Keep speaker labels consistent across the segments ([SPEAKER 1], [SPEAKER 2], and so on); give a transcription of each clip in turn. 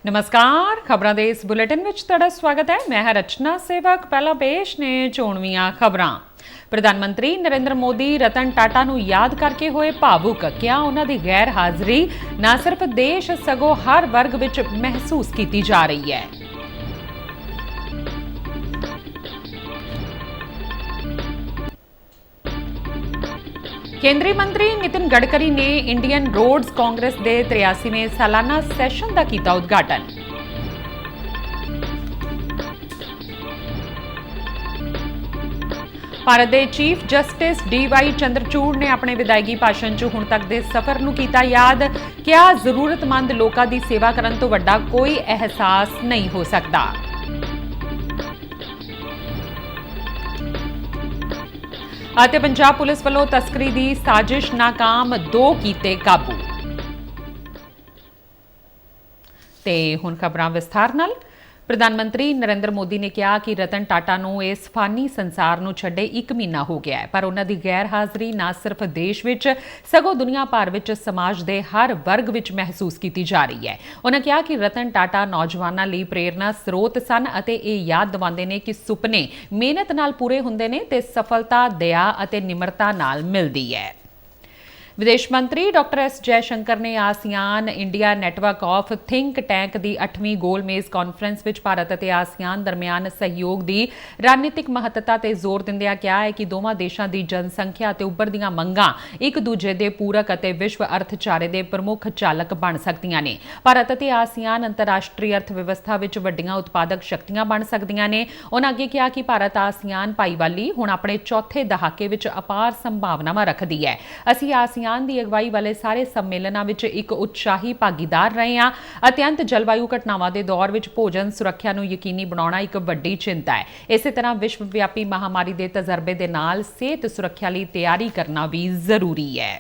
[SPEAKER 1] नमस्कार, खबरां दे इस बुलेटिन विच तुहाडा स्वागत है। मैं रचना सेवक। पहला पेश ने चोणवीआं खबरां। प्रधानमंत्री नरेंद्र मोदी रतन टाटा नूं याद करके होए भावुक। क्या उन्हां दी गैर हाज़री ना सिर्फ देश सगों हर वर्ग विच महसूस की जा रही है। केंद्रीय मंत्री नितिन गडकरी ने इंडियन रोड्स कांग्रेस के 83वें सालाना सैशन का किया उद्घाटन। भारत के चीफ जस्टिस डी.वाई. चंद्रचूड़ ने अपने विदायगी भाषण च हुण तक के सफर नूं कीता याद। क्या जरूरतमंद लोगों की सेवा करन तो वड्डा कोई एहसास नहीं हो सकता। पंजाब पुलिस वालों तस्करी की साजिश नाकाम, 2 कीते काबू। ते हुण खबरां विस्तार नाल। प्रधानमंत्री नरेंद्र मोदी ने कहा कि रतन टाटा नूं इस फानी संसार नूं छड्डे 1 महीना हो गया है, पर उन्हां दी गैर हाज़री ना सिर्फ देश विच सगों दुनिया भर विच समाज के हर वर्ग विच महसूस की जा रही है। उन्होंने कहा कि रतन टाटा नौजवानों लई प्रेरणा स्रोत सन अते इह याद दिवांदे ने कि सुपने मेहनत नाल पूरे हुंदे ने ते सफलता दया अते निमरता नाल मिलदी है। विदेश मंत्री डॉक्टर एस जयशंकर ने ASEAN India network of think tank की 8वीं गोलमेज कॉन्फ्रेंस में भारत और आसियान दरमियान सहयोग की रणनीतिक महत्ता पर जोर दिंदिआं कहा है कि दोवां देशों की जनसंख्या और उभरदियां मंगां एक दूजे के पूरक और विश्व अर्थचारे के प्रमुख चालक बन सकदियां ने। भारत और आसियान अंतरराष्ट्रीय अर्थव्यवस्था में वड्डियां उत्पादक शक्तियां बन सकदियां ने। उन्होंने अगे कहा कि भारत आसियान भाईवाली हुण अपने चौथे दहाके में अपार संभावनावां रखदी है। असीं आसियान की अगवाई वाले सारे सम्मेलनों में एक उत्साही भागीदार रहे हैं। अत्यंत जलवायु घटनावां के दौर में भोजन सुरक्षा नूं यकीनी बनाउणा एक वड्डी चिंता है। इस तरह विश्वव्यापी महामारी के तजर्बे के नाल सेहत सुरक्षा लई तैयारी करना भी जरूरी है।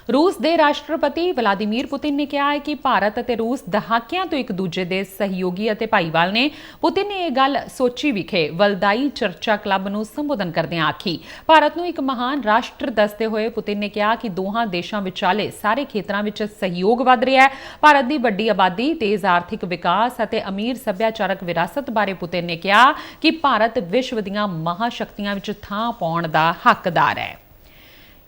[SPEAKER 1] रूस के राष्ट्रपति व्लादिमीर पुतिन ने कहा है कि भारत और रूस दहाकियां तो एक दूजे के सहयोगी और भाईवाल ने। पुतिन ने यह गल सोची विखे वलदाई चर्चा क्लब नूं संबोधन करदिआं आखी। भारत नूं एक महान राष्ट्र दसदे हुए पुतिन ने कहा कि दोहां देशों विचाले सारे खेतरां विच सहयोग वध रहा है। भारत की वड्डी आबादी, तेज आर्थिक विकास और अमीर सभ्याचारक विरासत बारे पुतिन ने कहा कि भारत विश्व दीआं महाशक्तियां विच थां पाउण दा हकदार है।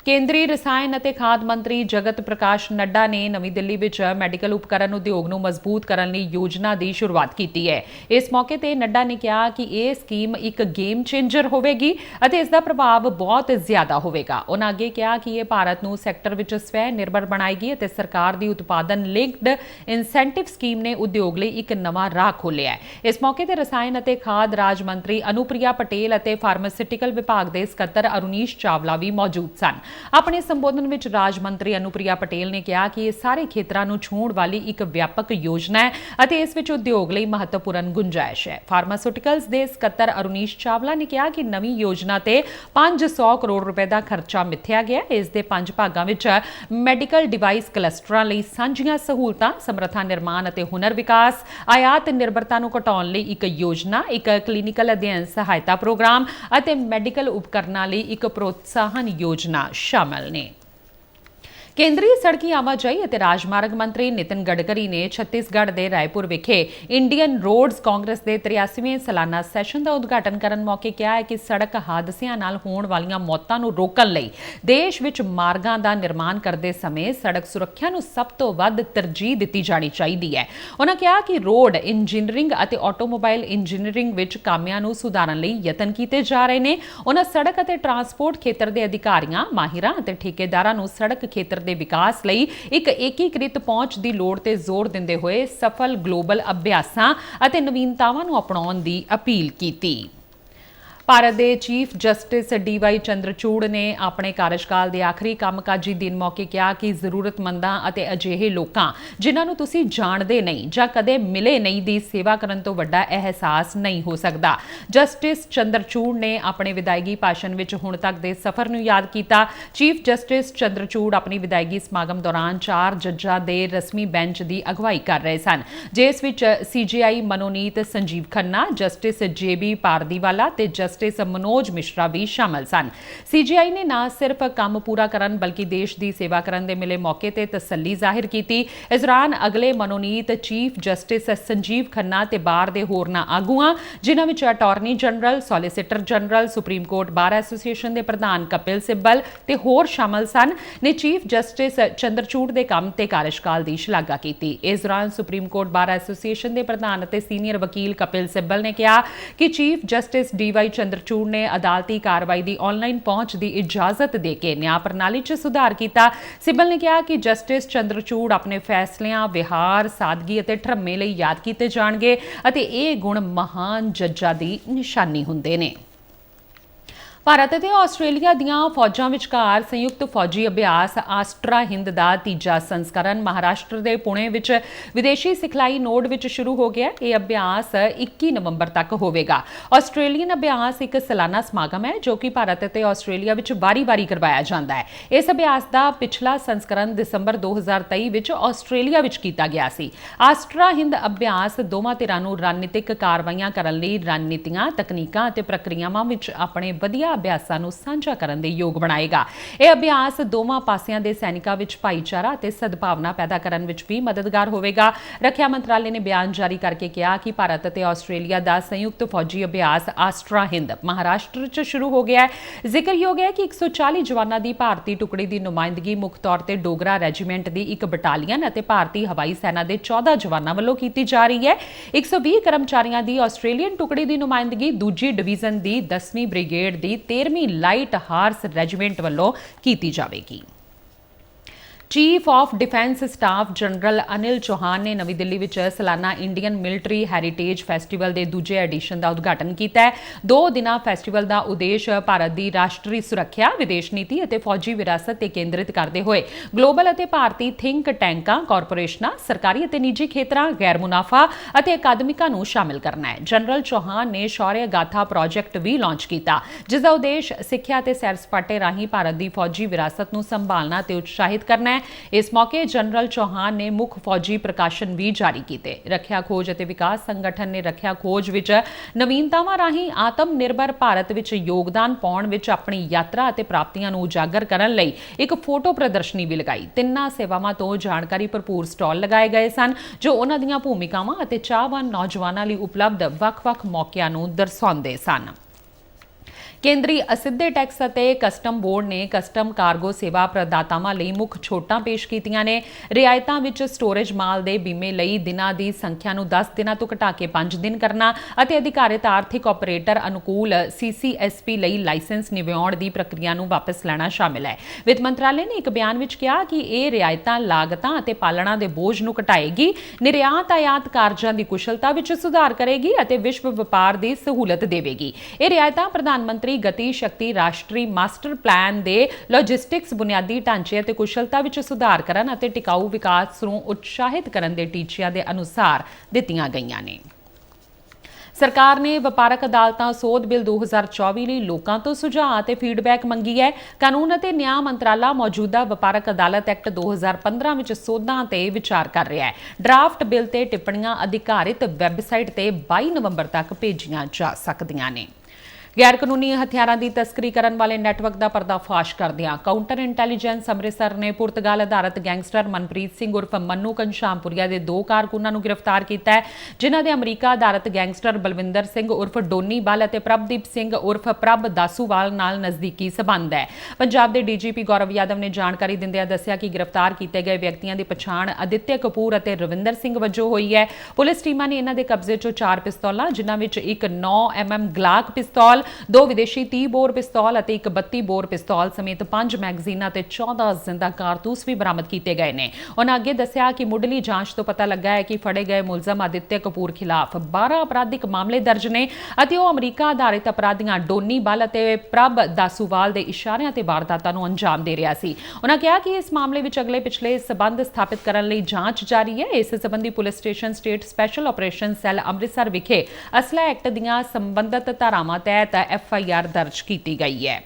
[SPEAKER 1] केंद्रीय रसायन और खाद मंत्री जगत प्रकाश नड्डा ने नवी दिल्ली में मैडिकल उपकरण उद्योग को मजबूत करने योजना की शुरुआत की है। इस मौके पर नड्डा ने कहा कि यह स्कीम एक गेम चेंजर होगी और इसका प्रभाव बहुत ज्यादा होगा। उन्होंने अगे कहा कि यह भारत को सैक्टर में स्वै निर्भर बनाएगी और सरकार की उत्पादन लिंक्ड इंसेंटिव स्कीम ने उद्योग लिए एक नवा राह खोलिया है। इस मौके पर रसायन और खाद राज मंत्री अनुप्रिया पटेल और फार्मास्यूटिकल विभाग के सकत्तर अरुनीश चावला भी मौजूद सन। अपने संबोधन में राज मंत्री अनुप्रिया पटेल ने कहा कि यह सारे खेतरां नूं छूण वाली एक व्यापक योजना है और इस विच उद्योग लई महत्वपूर्ण गुंजाइश है। फार्मास्यूटिकल्स के सकत्तर अरुनीश चावला ने कहा कि नवी योजना ते 500 करोड़ रुपए का खर्चा मिथ्या गया। इस दे 5 भागां विच मैडिकल डिवाइस क्लस्टरां लई सांझीआं सहूलतां, समर्था निर्माण और हुनर विकास, आयात निर्भरता नूं घटाउण लई एक योजना, एक क्लीनिकल अध्ययन सहायता प्रोग्राम और मैडिकल उपकरणां लई एक प्रोत्साहन योजना शामिल ने। केंद्रीय सड़की आवाजाही और राजमार्ग मंत्री नितिन गडकरी ने छत्तीसगढ़ के रायपुर विखे इंडियन रोड्स कांग्रेस के 83वें सालाना सैशन का उद्घाटन करन मौके कहा है कि सड़क हादसियां नाल होण वालियां मौतां नूं रोकण लई देश विच मार्गां दा निर्माण करते समय सड़क सुरक्षा नूं सब तो वध तरजीह दित्ती जानी चाहिदी है। उन्होंने कहा कि रोड इंजीनियरिंग और ऑटोमोबाइल इंजीनियरिंग विच कामियां नूं सुधारन लई यतन कीते जा रहे हैं। उन्होंने सड़क और ट्रांसपोर्ट खेत्र के अधिकारियों, माहिरां और ठेकेदारां नूं सड़क खेत्र ਦੇ ਵਿਕਾਸ ਲਈ ਇੱਕ ਏਕੀਕ੍ਰਿਤ ਪਹੁੰਚ ਦੀ ਲੋੜ ਤੇ ਜ਼ੋਰ ਦਿੰਦੇ ਹੋਏ ਸਫਲ ਗਲੋਬਲ ਅਭਿਆਸਾਂ ਅਤੇ ਨਵੀਨਤਾਵਾਂ ਨੂੰ ਅਪਣਾਉਣ ਦੀ ਅਪੀਲ ਕੀਤੀ। भारत के चीफ जस्टिस डी.वाई. चंद्रचूड़ ने अपने कार्यकाल के आखिरी कामकाजी दिन मौके कहा कि जरूरतमंदा और अजिहे लोगों जिन्होंने तुसी जानते नहीं जां कदे मिले नहीं दी सेवा करन तो वड्डा एहसास नहीं हो सकता। जस्टिस चंद्रचूड़ ने अपने विदायगी भाषण में हुण तक के सफर नूं याद किया। चीफ जस्टिस चंद्रचूड़ अपनी विदायगी समागम दौरान 4 जज्जां के रस्मी बेंच की अगवाई कर रहे सन, जिस विच CJI मनोनीत संजीव खन्ना, जस्टिस JB पारदीवाला ते जस्टिस मनोज मिश्रा भी शामिल सन। CGI ने ना सिर्फ काम पूरा करन बल्कि देश की सेवा करन दे मिले मौके ते तसल्ली जाहिर की। इस दौरान अगले मनोनीत चीफ जस्टिस संजीव खन्ना ते बार दे होरना आगुआं जिन्हां विच attorney general, solicitor general, supreme court bar association के प्रधान कपिल सिब्बल ते होर शामिल सन ने चीफ जस्टिस चंद्रचूड़ के काम ते कार्यकाल की शलाघा की। इस दौरान सुप्रीम कोर्ट बार एसोसीएशन के प्रधान ते सीनियर वकील कपिल सिब्बल ने कहा कि चीफ जस्टिस DY चंद्रचूड़ ने अदालती कार्रवाई की ऑनलाइन पहुंच की इजाजत देके न्याय प्रणाली च सुधार किया। सिब्बल ने कहा कि जस्टिस चंद्रचूड़ अपने फैसलियां, विहार, सादगी और ठरमे लई याद किए जाणगे अते इह गुण महान जज्जां दी निशानी हुंदे ने। भारत ਅਤੇ ਆਸਟ੍ਰੇਲੀਆ ਦੀਆਂ ਫੌਜਾਂ ਵਿਚਕਾਰ ਸੰਯੁਕਤ ਫੌਜੀ ਅਭਿਆਸ ਆਸਟਰਾ ਹਿੰਦ ਦਾ ਤੀਜਾ ਸੰਸਕਰਨ ਮਹਾਰਾਸ਼ਟਰ ਦੇ ਪੁਣੇ ਵਿੱਚ ਵਿਦੇਸ਼ੀ ਸਿਖਲਾਈ ਨੋਡ ਵਿੱਚ ਸ਼ੁਰੂ ਹੋ ਗਿਆ। ਇਹ ਅਭਿਆਸ 21 ਨਵੰਬਰ ਤੱਕ ਹੋਵੇਗਾ। ਆਸਟ੍ਰੇਲੀਅਨ ਅਭਿਆਸ ਇੱਕ ਸਾਲਾਨਾ ਸਮਾਗਮ ਹੈ ਜੋ ਕਿ ਭਾਰਤ ਅਤੇ ਆਸਟ੍ਰੇਲੀਆ ਵਿੱਚ ਵਾਰੀ-ਵਾਰੀ ਕਰਵਾਇਆ ਜਾਂਦਾ ਹੈ। ਇਸ ਅਭਿਆਸ ਦਾ ਪਿਛਲਾ ਸੰਸਕਰਨ ਦਸੰਬਰ 2023 ਵਿੱਚ ਆਸਟ੍ਰੇਲੀਆ ਵਿੱਚ ਕੀਤਾ ਗਿਆ ਸੀ। ਆਸਟਰਾ ਹਿੰਦ ਅਭਿਆਸ ਦੋਵਾਂ ਧਿਰਾਂ ਨੂੰ ਰਣਨੀਤਿਕ ਕਾਰਵਾਈਆਂ ਕਰਨ ਲਈ ਰਣਨੀਤੀਆਂ, ਤਕਨੀਕਾਂ ਅਤੇ ਪ੍ਰਕਿਰਿਆਵਾਂ ਵਿੱਚ ਆਪਣੇ ਵਧੀਆ ਅਭਿਆਸਾਂ ਨੂੰ ਸਾਂਝਾ ਕਰਨ ਦੇ ਯੋਗ ਬਣਾਏਗਾ। ਇਹ ਅਭਿਆਸ ਦੋਵਾਂ ਪਾਸਿਆਂ ਦੇ ਸੈਨਿਕਾਂ ਵਿੱਚ ਭਾਈਚਾਰਾ ਅਤੇ ਸਦਭਾਵਨਾ ਪੈਦਾ ਕਰਨ ਵਿੱਚ ਵੀ ਮਦਦਗਾਰ ਹੋਵੇਗਾ। ਰੱਖਿਆ ਮੰਤਰਾਲੇ ਨੇ ਬਿਆਨ ਜਾਰੀ ਕਰਕੇ ਕਿਹਾ ਕਿ ਭਾਰਤ ਅਤੇ ਆਸਟ੍ਰੇਲੀਆ ਦਾ ਸੰਯੁਕਤ ਫੌਜੀ ਅਭਿਆਸ ਆਸਟਰਾ ਹਿੰਦ ਮਹਾਰਾਸ਼ਟਰ 'ਚ ਸ਼ੁਰੂ ਹੋ ਗਿਆ ਹੈ। ਜ਼ਿਕਰਯੋਗ ਹੈ ਕਿ 140 ਜਵਾਨਾਂ ਦੀ ਭਾਰਤੀ ਟੁਕੜੀ ਦੀ ਨੁਮਾਇੰਦਗੀ ਮੁੱਖ ਤੌਰ ਤੇ ਡੋਗਰਾ ਰੈਜੀਮੈਂਟ ਦੀ ਇੱਕ ਬਟਾਲੀਅਨ ਅਤੇ ਭਾਰਤੀ ਹਵਾਈ ਸੈਨਾ ਦੇ 14 ਜਵਾਨਾਂ ਵੱਲੋਂ ਕੀਤੀ ਜਾ ਰਹੀ ਹੈ। 120 ਕਰਮਚਾਰੀਆਂ ਦੀ ਆਸਟ੍ਰੇਲੀਅਨ ਟੁਕੜੀ ਦੀ ਨੁਮਾਇੰਦਗੀ ਦੂਜੀ ਡਿਵੀਜ਼ਨ ਦੀ 10ਵੀਂ ਬ੍ਰਿਗੇਡ ਦੀ 13ਵੀਂ ਲਾਈਟ ਹਾਰਸ ਰੈਜੀਮੈਂਟ ਵੱਲੋਂ ਕੀਤੀ ਜਾਵੇਗੀ। Chief of defence staff general Anil Chauhan ਨੇ ਨਵੀਂ ਦਿੱਲੀ ਵਿੱਚ ਸਾਲਾਨਾ ਇੰਡੀਅਨ ਮਿਲਟਰੀ ਹੈਰੀਟੇਜ ਫੈਸਟੀਵਲ ਦੇ ਦੂਜੇ ਐਡੀਸ਼ਨ ਦਾ ਉਦਘਾਟਨ ਕੀਤਾ ਹੈ। 2 ਦਿਨਾਂ ਫੈਸਟੀਵਲ ਦਾ ਉਦੇਸ਼ ਭਾਰਤ ਦੀ ਰਾਸ਼ਟਰੀ ਸੁਰੱਖਿਆ, ਵਿਦੇਸ਼ ਨੀਤੀ ਅਤੇ ਫੌਜੀ ਵਿਰਾਸਤ ਤੇ ਕੇਂਦਰਿਤ ਕਰਦੇ ਹੋਏ ਗਲੋਬਲ ਅਤੇ ਭਾਰਤੀ ਥਿੰਕ ਟੈਂਕਾਂ, ਕਾਰਪੋਰੇਸ਼ਨਾਂ, ਸਰਕਾਰੀ ਅਤੇ ਨਿੱਜੀ ਖੇਤਰਾਂ, ਗੈਰ ਮੁਨਾਫਾ ਅਤੇ ਅਕਾਦਮਿਕਾਂ ਨੂੰ ਸ਼ਾਮਿਲ ਕਰਨਾ ਹੈ। ਜਨਰਲ ਚੌਹਾਨ ਨੇ ਸ਼ੌਰਯ ਗਾਥਾ ਪ੍ਰੋਜੈਕਟ ਵੀ ਲਾਂਚ ਕੀਤਾ ਜਿਸ ਦਾ ਉਦੇਸ਼ ਸਿੱਖਿਆ ਅਤੇ ਸੈਰ ਸਪਾਟੇ ਰਾਹੀਂ ਭਾਰਤ ਦੀ ਫੌਜੀ ਵਿਰਾਸਤ ਨੂੰ ਸੰਭਾਲਣਾ ਤੇ ਉਤਸ਼ਾਹਿਤ ਕਰਨਾ ਹੈ। ਇਸ ਮੌਕੇ ਜਨਰਲ ਚੌਹਾਨ ਨੇ ਮੁੱਖ ਫੌਜੀ ਪ੍ਰਕਾਸ਼ਨ ਵੀ ਜਾਰੀ ਕੀਤੇ। ਰੱਖਿਆ ਖੋਜ ਅਤੇ ਵਿਕਾਸ ਸੰਗਠਨ ਨੇ ਰੱਖਿਆ ਖੋਜ ਵਿੱਚ ਨਵੀਨਤਾਵਾਂ ਰਾਹੀਂ ਆਤਮ ਨਿਰਭਰ ਭਾਰਤ ਵਿੱਚ ਯੋਗਦਾਨ ਪਾਉਣ ਵਿੱਚ ਆਪਣੀ ਯਾਤਰਾ ਅਤੇ ਪ੍ਰਾਪਤੀਆਂ ਨੂੰ ਉਜਾਗਰ ਕਰਨ ਲਈ ਇੱਕ ਫੋਟੋ ਪ੍ਰਦਰਸ਼ਨੀ ਵੀ ਲਗਾਈ। ਤਿੰਨਾਂ ਸੇਵਾਵਾਂ ਤੋਂ ਜਾਣਕਾਰੀ ਭਰਪੂਰ ਸਟਾਲ ਲਗਾਏ ਗਏ ਸਨ ਜੋ ਉਹਨਾਂ ਦੀਆਂ ਭੂਮਿਕਾਵਾਂ ਅਤੇ ਚਾਹਵਾਨ ਨੌਜਵਾਨਾਂ ਲਈ ਉਪਲਬਧ ਵੱਖ-ਵੱਖ ਮੌਕਿਆਂ ਨੂੰ ਦਰਸਾਉਂਦੇ ਸਨ। ਕੇਂਦਰੀ ਅਸਿੱਧੇ ਟੈਕਸ ਅਤੇ ਕਸਟਮ ਬੋਰਡ ਨੇ ਕਸਟਮ ਕਾਰਗੋ ਸੇਵਾ ਪ੍ਰਦਾਤਾਵਾਂ ਲਈ ਮੁੱਖ ਛੋਟਾਂ ਪੇਸ਼ ਕੀਤੀਆਂ ਨੇ। ਰਿਆਇਤਾਂ ਵਿੱਚ ਸਟੋਰੇਜ ਮਾਲ ਦੇ ਬੀਮੇ ਲਈ ਦਿਨਾਂ ਦੀ ਸੰਖਿਆ ਨੂੰ 10 ਦਿਨਾਂ ਤੋਂ ਘਟਾ ਕੇ 5 ਦਿਨ ਕਰਨਾ ਅਤੇ ਅਧਿਕਾਰਿਤ ਆਰਥਿਕ ਆਪਰੇਟਰ ਅਨੁਕੂਲ CCSP ਲਈ ਲਾਇਸੈਂਸ ਨਿਵਾਉਣ ਦੀ ਪ੍ਰਕਿਰਿਆ ਨੂੰ ਵਾਪਸ ਲੈਣਾ ਸ਼ਾਮਿਲ ਹੈ। ਵਿੱਤ ਮੰਤਰਾਲੇ ਨੇ ਇੱਕ ਬਿਆਨ ਵਿੱਚ ਕਿਹਾ ਕਿ ਇਹ ਰਿਆਇਤਾਂ ਲਾਗਤਾਂ ਅਤੇ ਪਾਲਣਾ ਦੇ ਬੋਝ ਨੂੰ ਘਟਾਏਗੀ, ਨਿਰਯਾਤ ਆਯਾਤ ਕਾਰਜਾਂ ਦੀ ਕੁਸ਼ਲਤਾ ਵਿੱਚ ਸੁਧਾਰ ਕਰੇਗੀ ਅਤੇ ਵਿਸ਼ਵ ਵਪਾਰ ਦੀ ਸਹੂਲਤ ਦੇਵੇਗੀ। ਇਹ ਰਿਆਇਤਾਂ ਪ੍ਰਧਾਨ ਮੰਤਰੀ ਗਤੀ ਸ਼ਕਤੀ ਰਾਸ਼ਟਰੀ ਮਾਸਟਰ ਪਲਾਨ ਦੇ ਲੌਜਿਸਟਿਕਸ ਬੁਨਿਆਦੀ ਢਾਂਚੇ ਅਤੇ ਕੁਸ਼ਲਤਾ ਵਿੱਚ ਸੁਧਾਰ ਕਰਨ ਅਤੇ ਟਿਕਾਊ ਵਿਕਾਸ ਨੂੰ ਉਤਸ਼ਾਹਿਤ ਕਰਨ ਦੇ ਟੀਚਿਆਂ ਦੇ ਅਨੁਸਾਰ ਦਿੱਤੀਆਂ ਗਈਆਂ ਨੇ। ਸਰਕਾਰ ਨੇ ਵਪਾਰਕ ਅਦਾਲਤਾਂ ਸੋਧ ਬਿੱਲ 2024 ਲਈ ਲੋਕਾਂ ਤੋਂ ਸੁਝਾਅ ਅਤੇ ਫੀਡਬੈਕ ਮੰਗੀ ਹੈ। ਕਾਨੂੰਨ ਅਤੇ ਨਿਆਂ ਮੰਤਰਾਲਾ ਮੌਜੂਦਾ ਵਪਾਰਕ ਅਦਾਲਤ ਐਕਟ 2015 ਵਿੱਚ ਸੋਧਾਂ ਤੇ ਵਿਚਾਰ ਕਰ ਰਿਹਾ ਹੈ। ਡਰਾਫਟ ਬਿੱਲ ਤੇ ਟਿੱਪਣੀਆਂ ਅਧਿਕਾਰਿਤ ਵੈਬਸਾਈਟ ਤੇ 22 ਨਵੰਬਰ ਤੱਕ ਭੇਜੀਆਂ ਜਾ ਸਕਦੀਆਂ ਨੇ। ਗੈਰ ਕਾਨੂੰਨੀ ਹਥਿਆਰਾਂ ਦੀ ਤਸਕਰੀ ਕਰਨ ਵਾਲੇ ਨੈਟਵਰਕ ਦਾ ਪਰਦਾਫਾਸ਼ ਕਰਦਿਆਂ ਕਾਊਂਟਰ ਇੰਟੈਲੀਜੈਂਸ ਅੰਮ੍ਰਿਤਸਰ ਨੇ ਪੁਰਤਗਾਲ ਆਧਾਰਿਤ ਗੈਂਗਸਟਰ ਮਨਪ੍ਰੀਤ ਸਿੰਘ ਉਰਫ ਮੰਨੂ ਘਨਸ਼ਾਮਪੁਰੀਆ ਦੇ 2 ਕਾਰਕੁਨਾਂ ਨੂੰ ਗ੍ਰਿਫਤਾਰ ਕੀਤਾ ਹੈ ਜਿਨ੍ਹਾਂ ਦੇ ਅਮਰੀਕਾ ਆਧਾਰਿਤ ਗੈਂਗਸਟਰ ਬਲਵਿੰਦਰ ਸਿੰਘ ਉਰਫ ਡੋਨੀ ਬਲ ਅਤੇ ਪ੍ਰਭਦੀਪ ਸਿੰਘ ਉਰਫ ਪ੍ਰਭ ਦਾਸੂਵਾਲ ਨਾਲ ਨਜ਼ਦੀਕੀ ਸਬੰਧ ਹੈ। ਪੰਜਾਬ ਦੇ DGP ਗੌਰਵ ਯਾਦਵ ਨੇ ਜਾਣਕਾਰੀ ਦਿੰਦਿਆਂ ਦੱਸਿਆ ਕਿ ਗ੍ਰਿਫਤਾਰ ਕੀਤੇ ਗਏ ਵਿਅਕਤੀਆਂ ਦੀ ਪਛਾਣ ਅਦਿੱਤਿਆ ਕਪੂਰ ਅਤੇ ਰਵਿੰਦਰ ਸਿੰਘ ਵਜੋਂ ਹੋਈ ਹੈ। ਪੁਲਿਸ ਟੀਮਾਂ ਨੇ ਇਹਨਾਂ ਦੇ ਕਬਜ਼ੇ 'ਚੋਂ 4 ਪਿਸਤੌਲਾਂ ਜਿਨ੍ਹਾਂ ਵਿੱਚ ਇੱਕ 9mm ਗਲਾਕ ਪਿਸਤੌਲ, 2 ਵਿਦੇਸ਼ੀ 30 ਬੋਰ ਪਿਸਤੌਲ ਅਤੇ ਇੱਕ 32 ਬੋਰ ਪਿਸਤੌਲ ਸਮੇਤ 5 ਮੈਗਜ਼ੀਨਾਂ ਤੇ 14 ਜ਼ਿੰਦਾ ਕਾਰਤੂਸ ਵੀ ਬਰਾਮਦ ਕੀਤੇ ਗਏ ਨੇ। ਉਹਨਾਂ ਅੱਗੇ ਦੱਸਿਆ ਕਿ ਮੁੱਢਲੀ ਜਾਂਚ ਤੋਂ ਪਤਾ ਲੱਗਾ ਹੈ ਕਿ ਫੜੇ ਗਏ ਮੁਲਜ਼ਮ ਆਦਿੱਤਿਆ ਕਪੂਰ ਖਿਲਾਫ 12 ਅਪਰਾਧਿਕ ਮਾਮਲੇ ਦਰਜ ਨੇ ਅਤੇ ਉਹ ਅਮਰੀਕਾ ਆਧਾਰਿਤ ਅਪਰਾਧੀਆਂ ਡੋਨੀ ਬਲ ਅਤੇ ਪ੍ਰਭ ਦਾਸੂਵਾਲ ਦੇ ਇਸ਼ਾਰਿਆਂ ਤੇ ਵਾਰਦਾਤਾਂ ਨੂੰ ਅੰਜਾਮ ਦੇ ਰਿਹਾ ਸੀ। ਉਹਨਾਂ ਕਿਹਾ ਕਿ ਇਸ ਮਾਮਲੇ ਵਿੱਚ ਅਗਲੇ ਪਿਛਲੇ ਸਬੰਧ ਸਥਾਪਿਤ ਕਰਨ ਲਈ ਜਾਂਚ ਜਾਰੀ ਹੈ। ਇਸ ਸੰਬੰਧੀ police station state special operation cell Amritsar ਵਿਖੇ ਅਸਲਾ ਐਕਟ ਦੀਆਂ ਸੰਬੰਧਿਤ ਧਾਰਾਵਾਂ ਤਹਿਤ FIR ਦਰਜ ਕੀਤੀ ਗਈ ਹੈ।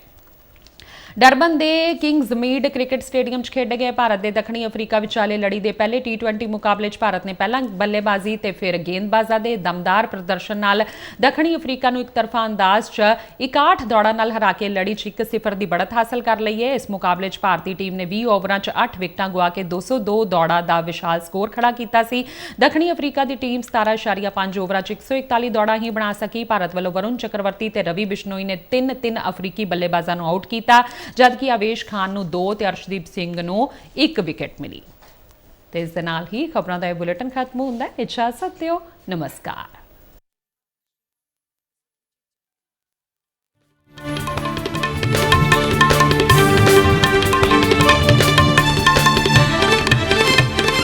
[SPEAKER 1] ਡਰਬਨ ਦੇ ਕਿੰਗਜ਼ ਮੀਡ ਕ੍ਰਿਕਟ ਸਟੇਡੀਅਮ 'ਚ ਖੇਡੇ ਗਏ ਭਾਰਤ ਦੇ ਦੱਖਣੀ ਅਫਰੀਕਾ ਵਿਚਾਲੇ ਲੜੀ ਦੇ ਪਹਿਲੇ T20 ਮੁਕਾਬਲੇ 'ਚ ਭਾਰਤ ਨੇ ਪਹਿਲਾਂ ਬੱਲੇਬਾਜ਼ੀ ਤੇ ਫਿਰ ਗੇਂਦਬਾਜ਼ਾਂ ਦੇ ਦਮਦਾਰ ਪ੍ਰਦਰਸ਼ਨ ਨਾਲ ਦੱਖਣੀ ਅਫਰੀਕਾ ਨੂੰ ਇੱਕ ਤਰਫਾ ਅੰਦਾਜ਼ 'ਚ 61 ਦੌੜਾਂ ਨਾਲ ਹਰਾ ਕੇ ਲੜੀ 'ਚ 1-0 ਦੀ बढ़त हासिल कर ली है। इस मुकाबले च भारतीय टीम ने 20 ओवरां च 8 विकटां गुआ के 202 दौड़ां दा विशाल स्कोर खड़ा कीता सी। दक्षिणी अफ्रीका की टीम 17.5 ओवरां च 141 दौड़ां ही बना सकी। भारत वालों वरुण चक्रवर्ती ते रवि बिश्नोई ने 3 अफ्रीकी बल्लेबाजां नूं आउट कीता, जबकि आवेश खान नूं 2 ते अर्शदीप सिंह नूं 1 विकेट मिली। ते इस दे नाल ही खबरां दा बुलेटिन खत्म हुंदा है। इजाजत दिओ, नमस्कार।